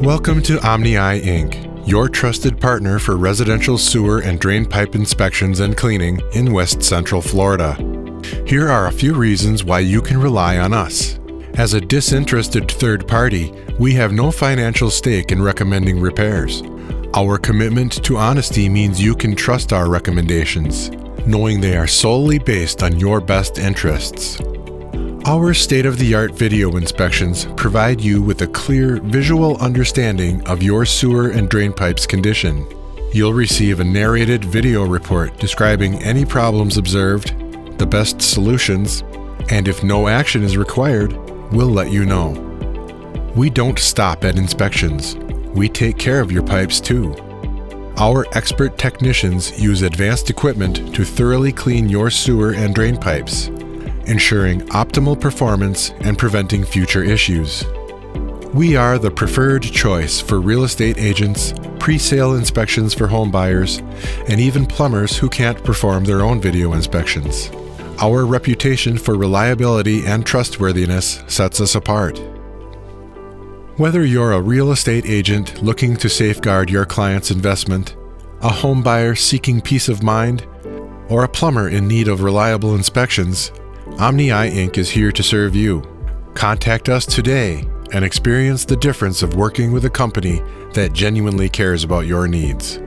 Welcome to Omni Eye Inc., your trusted partner for residential sewer and drain pipe inspections and cleaning in West Central Florida. Here are a few reasons why you can rely on us. As a disinterested third party, we have no financial stake in recommending repairs. Our commitment to honesty means you can trust our recommendations, knowing they are solely based on your best interests. Our state-of-the-art video inspections provide you with a clear visual understanding of your sewer and drain pipe's condition. You'll receive a narrated video report describing any problems observed, the best solutions, and if no action is required, we'll let you know. We don't stop at inspections. We take care of your pipes too. Our expert technicians use advanced equipment to thoroughly clean your sewer and drain pipes, ensuring optimal performance and preventing future issues. We are the preferred choice for real estate agents, pre-sale inspections for home buyers, and even plumbers who can't perform their own video inspections. Our reputation for reliability and trustworthiness sets us apart. Whether you're a real estate agent looking to safeguard your client's investment, a home buyer seeking peace of mind, or a plumber in need of reliable inspections, Omni Eye Inc. is here to serve you. Contact us today and experience the difference of working with a company that genuinely cares about your needs.